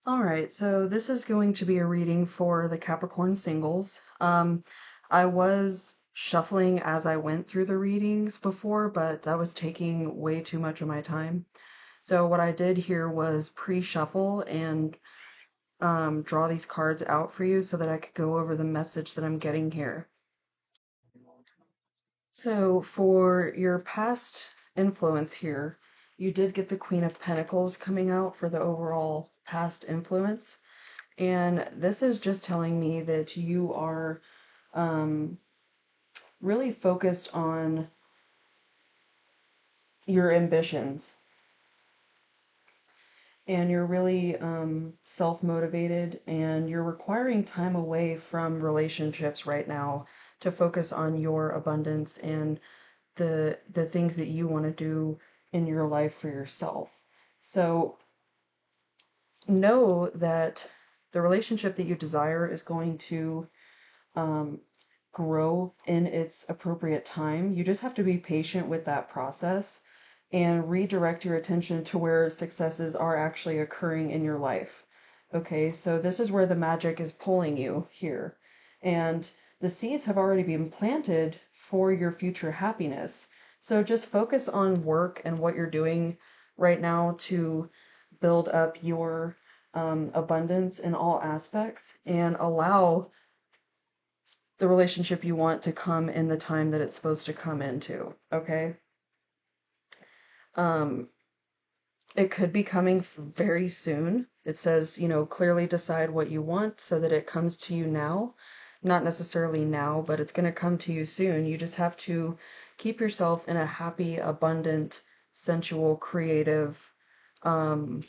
All right, so this is going to be a reading for the Capricorn singles. I was shuffling as I went through the readings before, but that was taking way too much of my time. So what I did here was pre-shuffle and draw these cards out for you so that I could go over the message that I'm getting here. So for your past influence here, you did get the Queen of Pentacles coming out for the overall past influence. And this is just telling me that you are um, really focused on your ambitions and you're really self-motivated and you're requiring time away from relationships right now to focus on your abundance and the things that you want to do in your life for yourself. So know that the relationship that you desire is going to um, grow in its appropriate time. You just have to be patient with that process and redirect your attention to where successes are actually occurring in your life. Okay, so this is where the magic is pulling you here. And the seeds have already been planted for your future happiness. So just focus on work and what you're doing right now to build up your abundance in all aspects and allow the relationship you want to come in the time that it's supposed to come into, okay? Um, it could be coming very soon. It says, clearly decide what you want so that it comes to you now. Not necessarily now, but it's going to come to you soon. You just have to keep yourself in a happy, abundant, sensual, creative, um,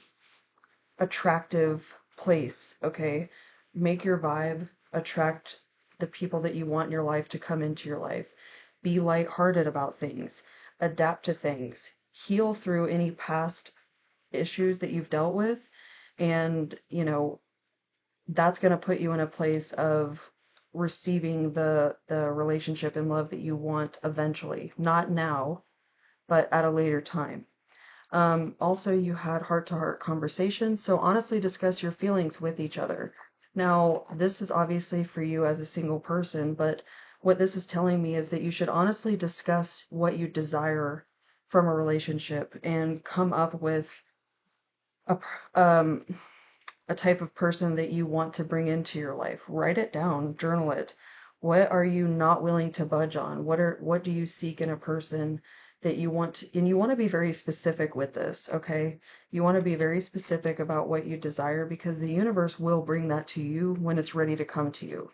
attractive place, okay? Make your vibe attract the people that you want in your life to come into your life. Be lighthearted about things. Adapt to things. Heal through any past issues that you've dealt with. And, that's going to put you in a place of receiving the relationship and love that you want eventually. Not now, but at a later time. Also, you had heart-to-heart conversations, so honestly discuss your feelings with each other. Now, this is obviously for you as a single person, but what this is telling me is that you should honestly discuss what you desire from a relationship and come up with a, a type of person that you want to bring into your life. Write it down, journal it. What are you not willing to budge on? What do you seek in a person that you want to, and you want to be very specific with this, okay? You want to be very specific about what you desire because the universe will bring that to you when it's ready to come to you.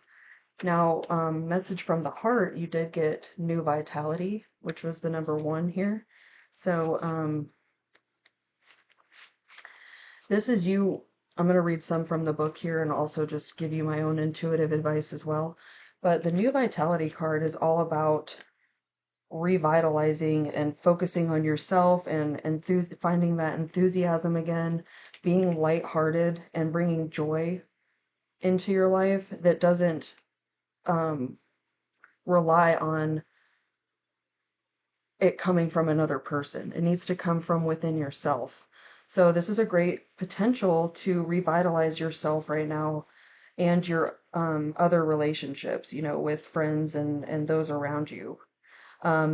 Now, message from the heart, you did get new vitality, which was the number 1 here. So, this is you. I'm going to read some from the book here and also just give you my own intuitive advice as well. But the new vitality card is all about revitalizing and focusing on yourself and finding that enthusiasm again, being lighthearted and bringing joy into your life that doesn't um, rely on it coming from another person. It needs to come from within yourself. So this is a great potential to revitalize yourself right now and your other relationships, with friends and those around you.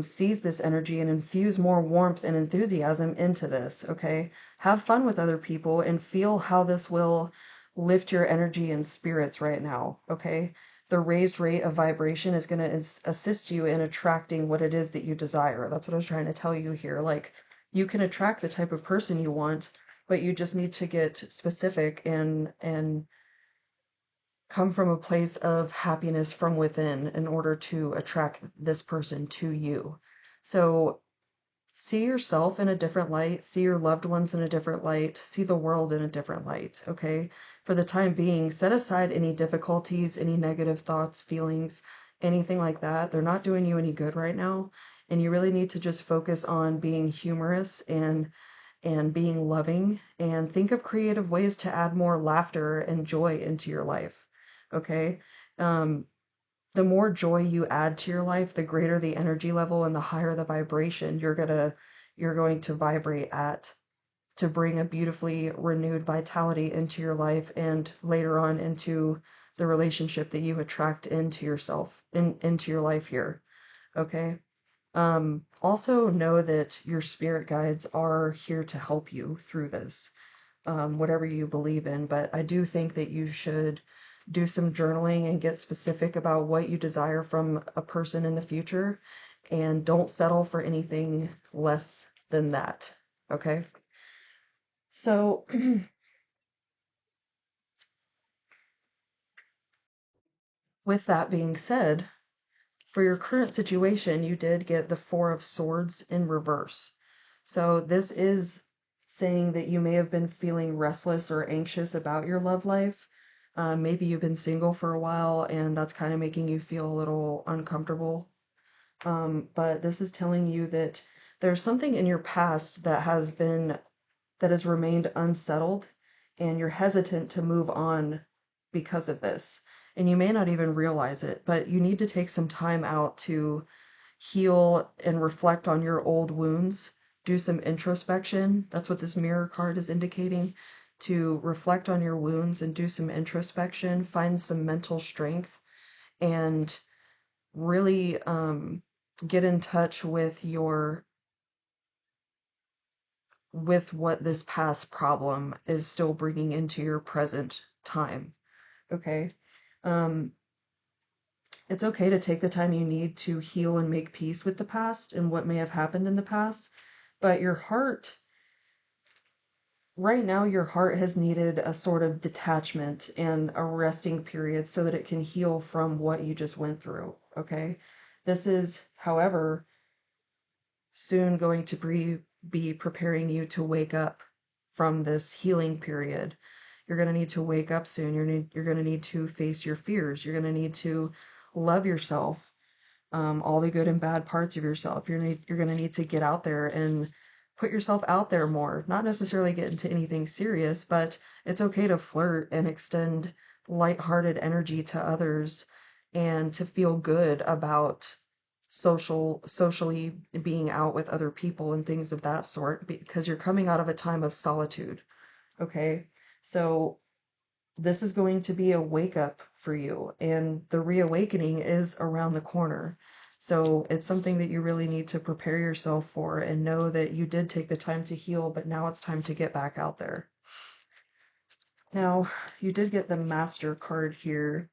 Seize this energy and infuse more warmth and enthusiasm into this, okay? Have fun with other people and feel how this will lift your energy and spirits right now, okay? The raised rate of vibration is going to assist you in attracting what it is that you desire. That's what I was trying to tell you here. Like, you can attract the type of person you want, but you just need to get specific and come from a place of happiness from within in order to attract this person to you. So see yourself in a different light, see your loved ones in a different light, see the world in a different light, okay? For the time being, set aside any difficulties, any negative thoughts, feelings, anything like that. They're not doing you any good right now, and you really need to just focus on being humorous and being loving and think of creative ways to add more laughter and joy into your life. Okay? Um, the more joy you add to your life, the greater the energy level and the higher the vibration you're going to vibrate at to bring a beautifully renewed vitality into your life and later on into the relationship that you attract into yourself, into your life here. Okay. Also know that your spirit guides are here to help you through this, whatever you believe in. But I do think that you should do some journaling and get specific about what you desire from a person in the future, and don't settle for anything less than that. Okay. So, with that being said, for your current situation, you did get the Four of Swords in reverse. So this is saying that you may have been feeling restless or anxious about your love life. Maybe you've been single for a while and that's kind of making you feel a little uncomfortable. But this is telling you that there's something in your past that has remained unsettled, and you're hesitant to move on because of this. And you may not even realize it, but you need to take some time out to heal and reflect on your old wounds, do some introspection. That's what this mirror card is indicating, to reflect on your wounds and do some introspection, find some mental strength, and really get in touch with what this past problem is still bringing into your present time. Okay. Um, it's okay to take the time you need to heal and make peace with the past and what may have happened in the past, but right now, your heart has needed a sort of detachment and a resting period so that it can heal from what you just went through. Okay. This is, however, soon going to be preparing you to wake up from this healing period. You're going to need to wake up soon. You're going to need to face your fears. You're going to need to love yourself, all the good and bad parts of yourself. You're going to need to get out there and put yourself out there more. Not necessarily get into anything serious, but it's okay to flirt and extend lighthearted energy to others and to feel good about socially being out with other people and things of that sort, because you're coming out of a time of solitude. Okay. So this is going to be a wake up for you, and the reawakening is around the corner. So it's something that you really need to prepare yourself for and know that you did take the time to heal, but now it's time to get back out there. Now, you did get the Master card here.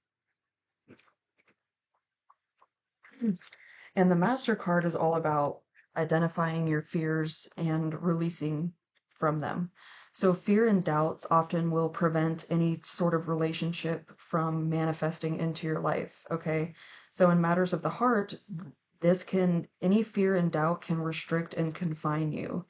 And the Master card is all about identifying your fears and releasing from them. So fear and doubts often will prevent any sort of relationship from manifesting into your life, okay? So in matters of the heart, any fear and doubt can restrict and confine you.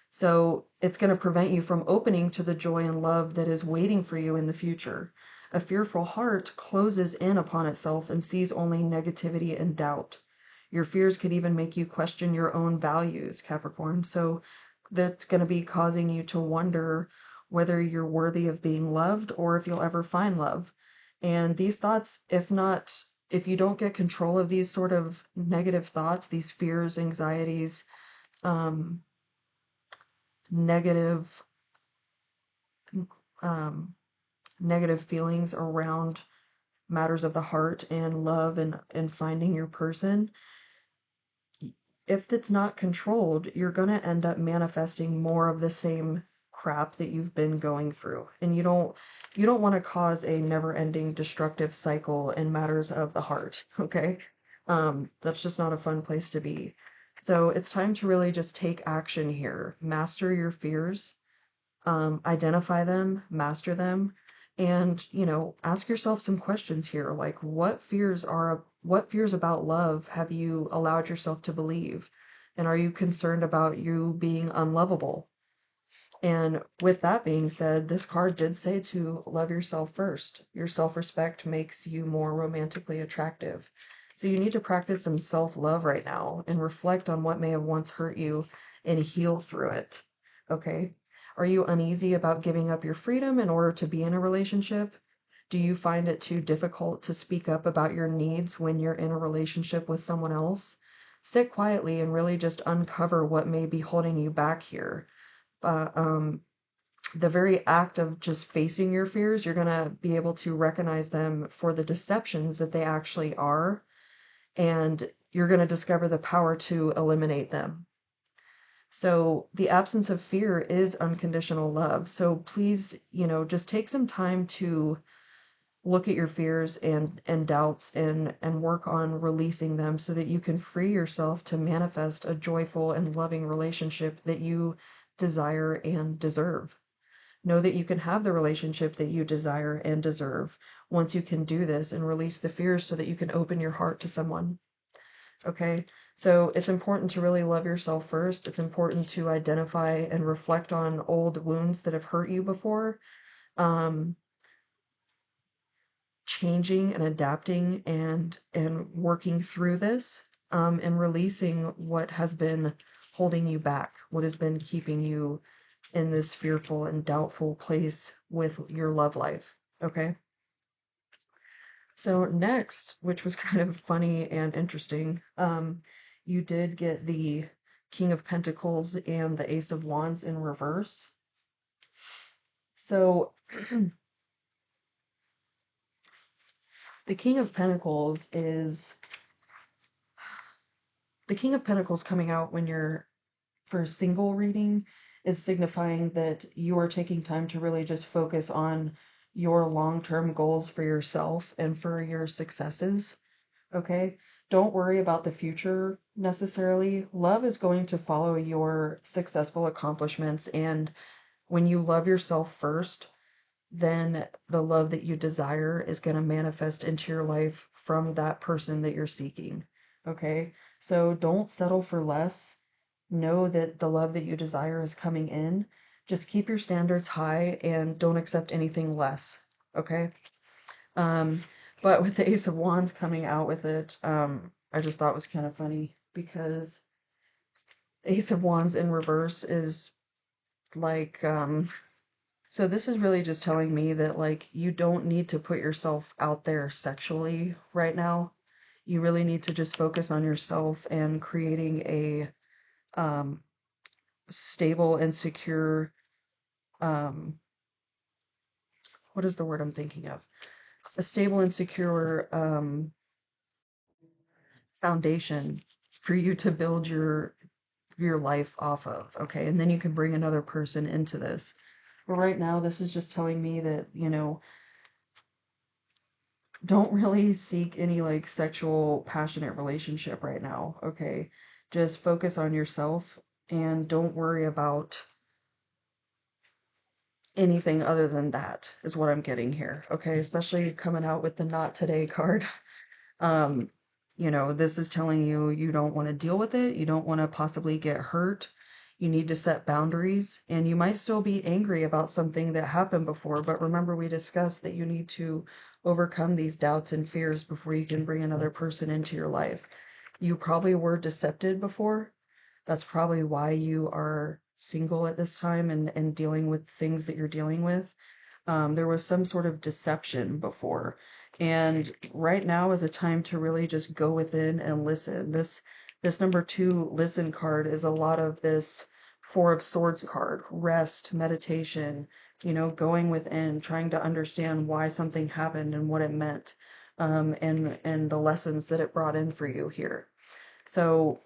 So it's going to prevent you from opening to the joy and love that is waiting for you in the future. A fearful heart closes in upon itself and sees only negativity and doubt. Your fears could even make you question your own values, Capricorn. So that's going to be causing you to wonder whether you're worthy of being loved or if you'll ever find love. And these thoughts, if you don't get control of these sort of negative thoughts, these fears, anxieties, um, negative um, negative feelings around matters of the heart and love and finding your person, if it's not controlled, you're going to end up manifesting more of the same crap that you've been going through. And you don't want to cause a never-ending destructive cycle in matters of the heart, okay? That's just not a fun place to be. So it's time to really just take action here. Master your fears, identify them, master them, and, ask yourself some questions here, like what fears about love have you allowed yourself to believe? And are you concerned about you being unlovable? And with that being said, this card did say to love yourself first. Your self-respect makes you more romantically attractive. So you need to practice some self-love right now and reflect on what may have once hurt you and heal through it. Okay? Are you uneasy about giving up your freedom in order to be in a relationship? Do you find it too difficult to speak up about your needs when you're in a relationship with someone else? sit quietly and really just uncover what may be holding you back here. But the very act of just facing your fears, you're going to be able to recognize them for the deceptions that they actually are, and you're going to discover the power to eliminate them. So the absence of fear is unconditional love. So please, just take some time to look at your fears and doubts and work on releasing them so that you can free yourself to manifest a joyful and loving relationship that you desire and deserve. Know that you can have the relationship that you desire and deserve once you can do this and release the fears so that you can open your heart to someone. Okay? So it's important to really love yourself first. It's important to identify and reflect on old wounds that have hurt you before. Changing and adapting and working through this, and releasing what has been holding you back, what has been keeping you in this fearful and doubtful place with your love life. Okay? So next, which was kind of funny and interesting, you did get the King of Pentacles and the Ace of Wands in reverse. So the King of Pentacles coming out when you're for a single reading is signifying that you are taking time to really just focus on your long-term goals for yourself and for your successes. Okay? Don't worry about the future necessarily. Love is going to follow your successful accomplishments, and when you love yourself first, then the love that you desire is going to manifest into your life from that person that you're seeking. Okay? So don't settle for less. Know that the love that you desire is coming in. Just keep your standards high and don't accept anything less. Okay? But with the Ace of Wands coming out with it, I just thought it was kind of funny because Ace of Wands in reverse is like, so this is really just telling me that, like, you don't need to put yourself out there sexually right now. You really need to just focus on yourself and creating a stable and secure, what is the word I'm thinking of? A stable and secure foundation for you to build your life off of, okay? And then you can bring another person into this. But right now, this is just telling me that, don't really seek any like sexual passionate relationship right now, okay? Just focus on yourself and don't worry about anything other than that, is what I'm getting here, okay? Especially coming out with the not today card. Um, this is telling you you don't want to deal with it. You don't want to possibly get hurt. You need to set boundaries, and you might still be angry about something that happened before, but remember we discussed that you need to overcome these doubts and fears before you can bring another person into your life. You probably were decepted before. That's probably why you are single at this time and dealing with things that you're dealing with. There was some sort of deception before. And right now is a time to really just go within and listen. This number 2 listen card is a lot of this Four of Swords card, rest, meditation, going within, trying to understand why something happened and what it meant, and the lessons that it brought in for you here. So,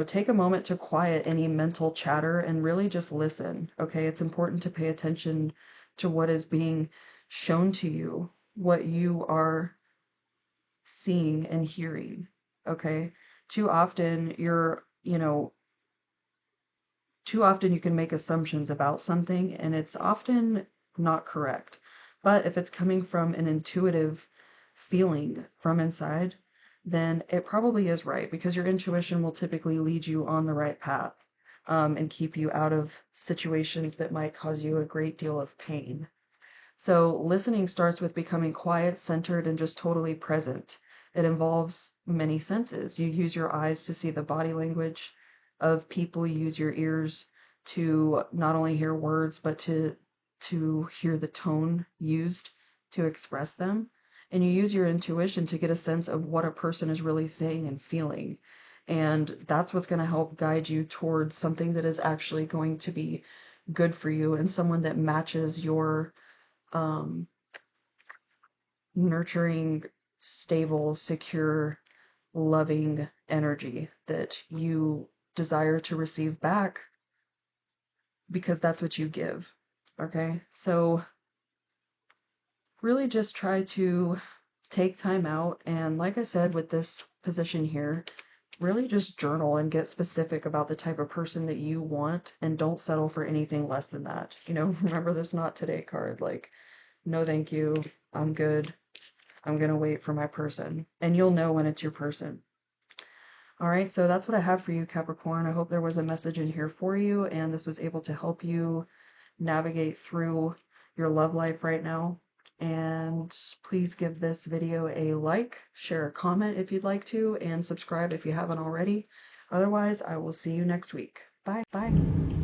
take a moment to quiet any mental chatter and really just listen. Okay, it's important to pay attention to what is being shown to you, what you are seeing and hearing. Okay, too often too often you can make assumptions about something and it's often not correct. But if it's coming from an intuitive feeling from inside, then it probably is right, because your intuition will typically lead you on the right path, and keep you out of situations that might cause you a great deal of pain. So listening starts with becoming quiet, centered, and just totally present. It involves many senses. You use your eyes to see the body language of people. You use your ears to not only hear words, but to hear the tone used to express them. And you use your intuition to get a sense of what a person is really saying and feeling. And that's what's going to help guide you towards something that is actually going to be good for you and someone that matches your nurturing, stable, secure, loving energy that you desire to receive back because that's what you give. Okay? So really just try to take time out, and like I said with this position here, really just journal and get specific about the type of person that you want, and don't settle for anything less than that. You know, remember this not today card. Like, no thank you, I'm good, I'm gonna wait for my person. And you'll know when it's your person. All right, so that's what I have for you, Capricorn. I hope there was a message in here for you and this was able to help you navigate through your love life right now. And please give this video a like, share a comment if you'd like to, and subscribe if you haven't already. Otherwise, I will see you next week. Bye. Bye.